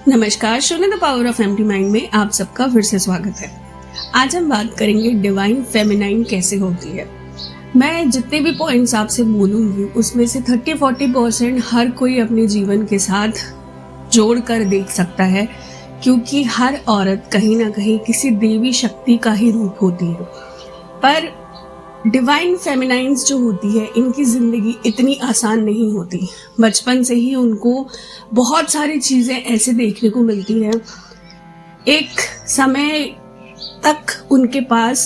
नमस्कार, शून्य the power of empty mind में आप सबका फिर से स्वागत है। आज हम बात करेंगे डिवाइन फेमिनाइन कैसे होती है। मैं जितने भी पॉइंट्स आपसे बोलूंगी उसमें से 30-40% हर कोई अपने जीवन के साथ जोड़ कर देख सकता है, क्योंकि हर औरत कहीं ना कहीं किसी देवी शक्ति का ही रूप होती है। पर डिवाइन फेमिनाइन्स जो होती है, इनकी ज़िंदगी इतनी आसान नहीं होती। बचपन से ही उनको बहुत सारी चीज़ें ऐसे देखने को मिलती है, एक समय तक उनके पास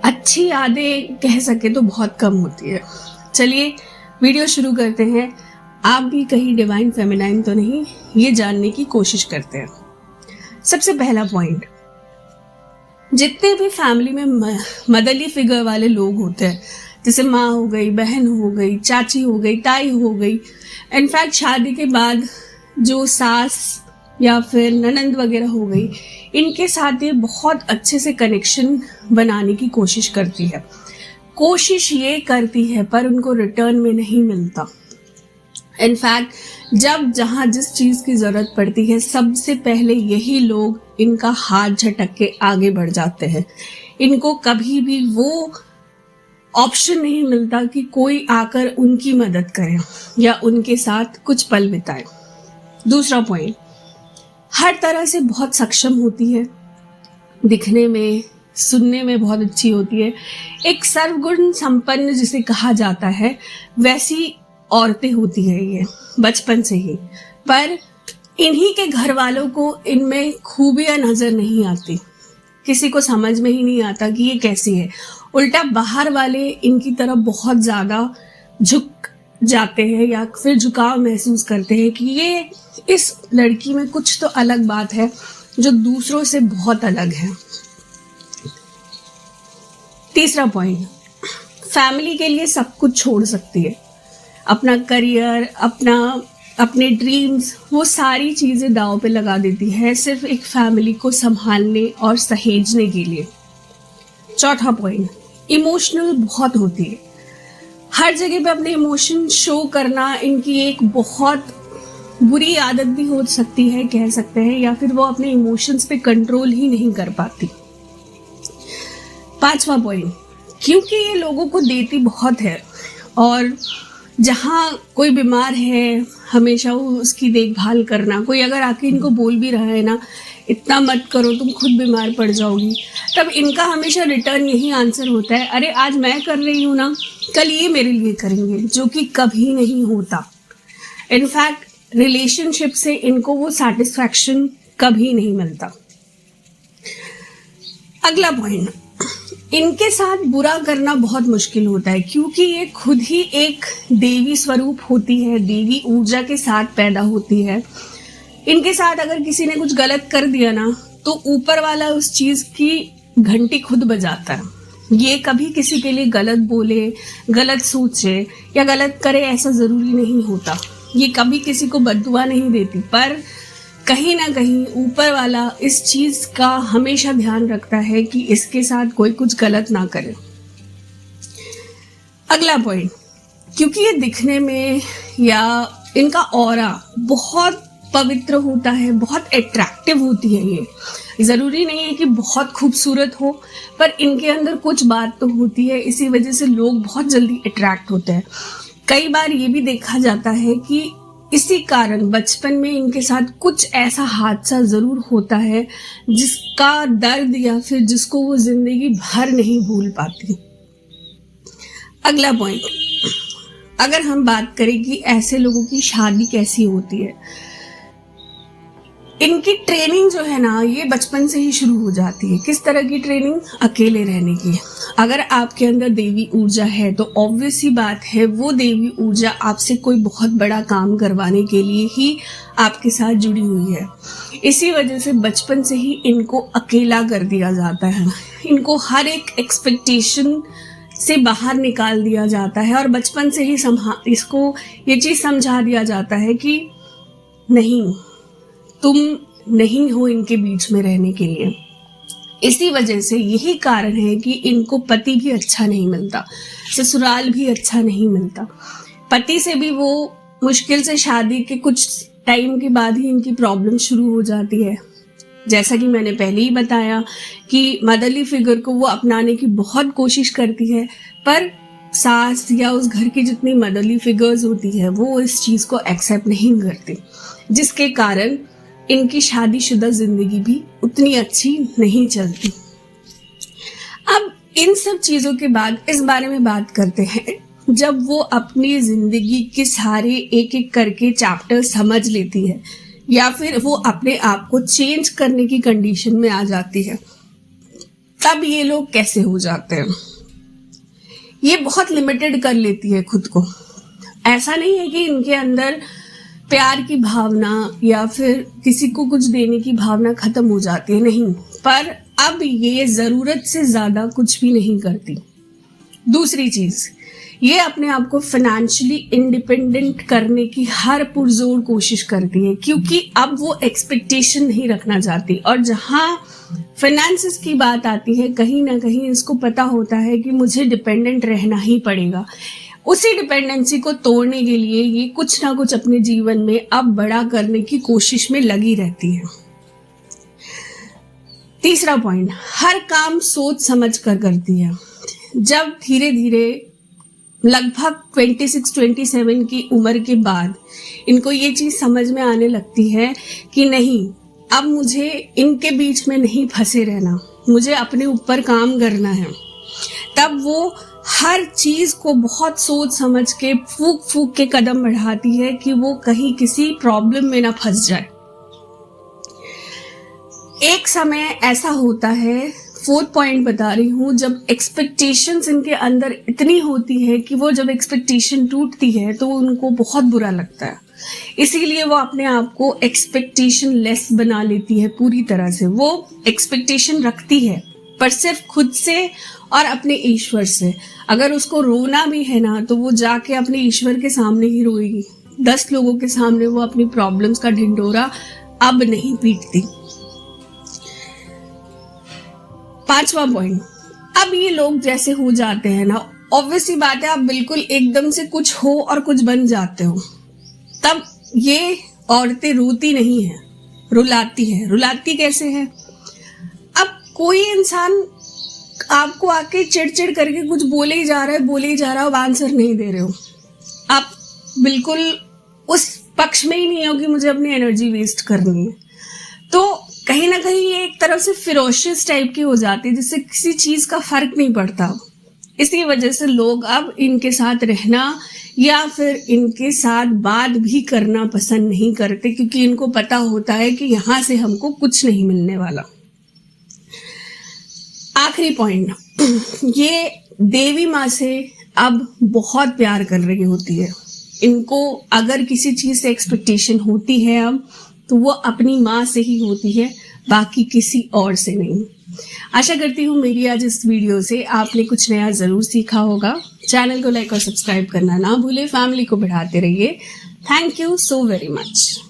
अच्छी यादें कह सके तो बहुत कम होती है। चलिए वीडियो शुरू करते हैं। आप भी कहीं डिवाइन फेमिनाइन तो नहीं, ये जानने की कोशिश करते हैं। सबसे पहला पॉइंट, जितने भी फैमिली में मदरली फिगर वाले लोग होते हैं, जैसे माँ हो गई, बहन हो गई, चाची हो गई, ताई हो गई, इनफैक्ट शादी के बाद जो सास या फिर ननंद वगैरह हो गई, इनके साथ ये बहुत अच्छे से कनेक्शन बनाने की कोशिश करती है। कोशिश ये करती है पर उनको रिटर्न में नहीं मिलता। इनफैक्ट जब जहाँ जिस चीज़ की ज़रूरत पड़ती है, सबसे पहले यही लोग इनका हाथ झटक के आगे बढ़ जाते हैं। इनको कभी भी वो ऑप्शन नहीं मिलता कि कोई आकर उनकी मदद करे या उनके साथ कुछ पल बिताए। दूसरा पॉइंट, हर तरह से बहुत सक्षम होती है, दिखने में, सुनने में बहुत अच्छी होती है। एक सर्वगुण संपन्न जिसे कहा जाता है, वैसी औरतें होती है ये बचपन से ही। पर इन्हीं के घर वालों को इनमें खूबियां नजर नहीं आती, किसी को समझ में ही नहीं आता कि ये कैसी है। उल्टा बाहर वाले इनकी तरफ बहुत ज़्यादा झुक जाते हैं या फिर झुकाव महसूस करते हैं कि ये इस लड़की में कुछ तो अलग बात है जो दूसरों से बहुत अलग है। तीसरा पॉइंट, फैमिली के लिए सब कुछ छोड़ सकती है, अपना करियर, अपने ड्रीम्स, वो सारी चीज़ें दांव पे लगा देती है सिर्फ एक फैमिली को संभालने और सहेजने के लिए। चौथा पॉइंट, इमोशनल बहुत होती है। हर जगह पे अपने इमोशन शो करना इनकी एक बहुत बुरी आदत भी हो सकती है, कह सकते हैं, या फिर वो अपने इमोशंस पे कंट्रोल ही नहीं कर पाती। पांचवा पॉइंट, क्योंकि ये लोगों को देती बहुत है और जहाँ कोई बीमार है हमेशा वो उसकी देखभाल करना, कोई अगर आके इनको बोल भी रहा है ना, इतना मत करो तुम खुद बीमार पड़ जाओगी, तब इनका हमेशा रिटर्न यही आंसर होता है, अरे आज मैं कर रही हूँ ना, कल ये मेरे लिए करेंगे, जो कि कभी नहीं होता। इनफैक्ट रिलेशनशिप से इनको वो सेटिस्फैक्शन कभी नहीं मिलता। अगला पॉइंट, इनके साथ बुरा करना बहुत मुश्किल होता है, क्योंकि ये खुद ही एक देवी स्वरूप होती है, देवी ऊर्जा के साथ पैदा होती है। इनके साथ अगर किसी ने कुछ गलत कर दिया ना, तो ऊपर वाला उस चीज़ की घंटी खुद बजाता है। ये कभी किसी के लिए गलत बोले, गलत सोचे या गलत करे ऐसा ज़रूरी नहीं होता। ये कभी किसी को बद्दुआ नहीं देती, पर कहीं ना कहीं ऊपर वाला इस चीज़ का हमेशा ध्यान रखता है कि इसके साथ कोई कुछ गलत ना करे। अगला पॉइंट, क्योंकि ये दिखने में या इनका ऑरा बहुत पवित्र होता है, बहुत अट्रैक्टिव होती है। ये ज़रूरी नहीं है कि बहुत खूबसूरत हो, पर इनके अंदर कुछ बात तो होती है, इसी वजह से लोग बहुत जल्दी अट्रैक्ट होते हैं। कई बार ये भी देखा जाता है कि इसी कारण बचपन में इनके साथ कुछ ऐसा हादसा ज़रूर होता है जिसका दर्द या फिर जिसको वो ज़िंदगी भर नहीं भूल पाती। अगला पॉइंट, अगर हम बात करें कि ऐसे लोगों की शादी कैसी होती है, इनकी ट्रेनिंग जो है ना, ये बचपन से ही शुरू हो जाती है। किस तरह की ट्रेनिंग? अकेले रहने की। अगर आपके अंदर देवी ऊर्जा है तो ऑब्वियस ही बात है, वो देवी ऊर्जा आपसे कोई बहुत बड़ा काम करवाने के लिए ही आपके साथ जुड़ी हुई है। इसी वजह से बचपन से ही इनको अकेला कर दिया जाता है, इनको हर एक एक्सपेक्टेशन से बाहर निकाल दिया जाता है और बचपन से ही इसको ये चीज़ समझा दिया जाता है कि नहीं, तुम नहीं हो इनके बीच में रहने के लिए। इसी वजह से यही कारण है कि इनको पति भी अच्छा नहीं मिलता, ससुराल भी अच्छा नहीं मिलता। पति से भी वो मुश्किल से शादी के कुछ टाइम के बाद ही इनकी प्रॉब्लम शुरू हो जाती है। जैसा कि मैंने पहले ही बताया कि मदरली फिगर को वो अपनाने की बहुत कोशिश करती है, पर सास या उस घर की जितनी मदरली फिगर्स होती है वो इस चीज़ को एक्सेप्ट नहीं करती, जिसके कारण इनकी शादीशुदा जिंदगी भी उतनी अच्छी नहीं चलती। अब इन सब चीज़ों के बाद इस बारे में बात करते हैं, जब वो अपनी जिंदगी के सारे एक एक करके चैप्टर समझ लेती है या फिर वो अपने आप को चेंज करने की कंडीशन में आ जाती है, तब ये लोग कैसे हो जाते हैं। ये बहुत लिमिटेड कर लेती है खुद को। ऐसा नहीं है कि इनके अंदर प्यार की भावना या फिर किसी को कुछ देने की भावना खत्म हो जाती है, नहीं, पर अब ये जरूरत से ज्यादा कुछ भी नहीं करती। दूसरी चीज, ये अपने आप को फाइनेंशियली इंडिपेंडेंट करने की हर पुरजोर कोशिश करती है, क्योंकि अब वो एक्सपेक्टेशन नहीं रखना चाहती। और जहां फाइनेंसेस की बात आती है, कहीं ना कहीं इसको पता होता है कि मुझे डिपेंडेंट रहना ही पड़ेगा। उसी डिपेंडेंसी को तोड़ने के लिए ये कुछ ना कुछ अपने जीवन में अब बड़ा करने की कोशिश में लगी रहती है। तीसरा पॉइंट, हर काम सोच समझ कर करती है। जब धीरे धीरे लगभग 26-27 की उम्र के बाद इनको ये चीज समझ में आने लगती है कि नहीं, अब मुझे इनके बीच में नहीं फंसे रहना, मुझे अपने ऊपर काम करना है, तब वो हर चीज को बहुत सोच समझ के फूक फूक के कदम बढ़ाती है कि वो कहीं किसी प्रॉब्लम में ना फंस जाए। एक समय ऐसा होता है, फोर्थ पॉइंट बता रही हूँ, जब एक्सपेक्टेशंस इनके अंदर इतनी होती है कि वो जब एक्सपेक्टेशन टूटती है तो उनको बहुत बुरा लगता है। इसीलिए वो अपने आप को एक्सपेक्टेशन लेस बना लेती है पूरी तरह से। वो एक्सपेक्टेशन रखती है पर सिर्फ खुद से और अपने ईश्वर से। अगर उसको रोना भी है ना तो वो जाके अपने ईश्वर के सामने ही रोएगी। 10 लोगों के सामने वो अपनी प्रॉब्लम्स का ढिंढोरा अब नहीं पीटती। 5वां पॉइंट, अब ये लोग जैसे हो जाते हैं ना, ऑब्वियसली बात है, आप बिल्कुल एकदम से कुछ हो और कुछ बन जाते हो, तब ये औरतें रोती नहीं है, रुलाती है। रुलाती कैसे है? अब कोई इंसान आपको आके चिड़चिड़ करके कुछ बोले ही जा रहा है, आप आंसर नहीं दे रहे हो, आप बिल्कुल उस पक्ष में ही नहीं हो कि मुझे अपनी एनर्जी वेस्ट करनी है, तो कहीं ना कहीं ये एक तरफ से फिरोशियस टाइप की हो जाती है, जिससे किसी चीज का फर्क नहीं पड़ता। इसी वजह से लोग अब इनके साथ रहना या फिर इनके साथ बात भी करना पसंद नहीं करते, क्योंकि इनको पता होता है कि यहां से हमको कुछ नहीं मिलने वाला। आखिरी पॉइंट, ये देवी माँ से अब बहुत प्यार कर रही होती है। इनको अगर किसी चीज से एक्सपेक्टेशन होती है अब, तो वो अपनी माँ से ही होती है, बाकी किसी और से नहीं। आशा करती हूँ मेरी आज इस वीडियो से आपने कुछ नया जरूर सीखा होगा। चैनल को लाइक और सब्सक्राइब करना ना भूले, फैमिली को बढ़ाते रहिए। Thank you so very much.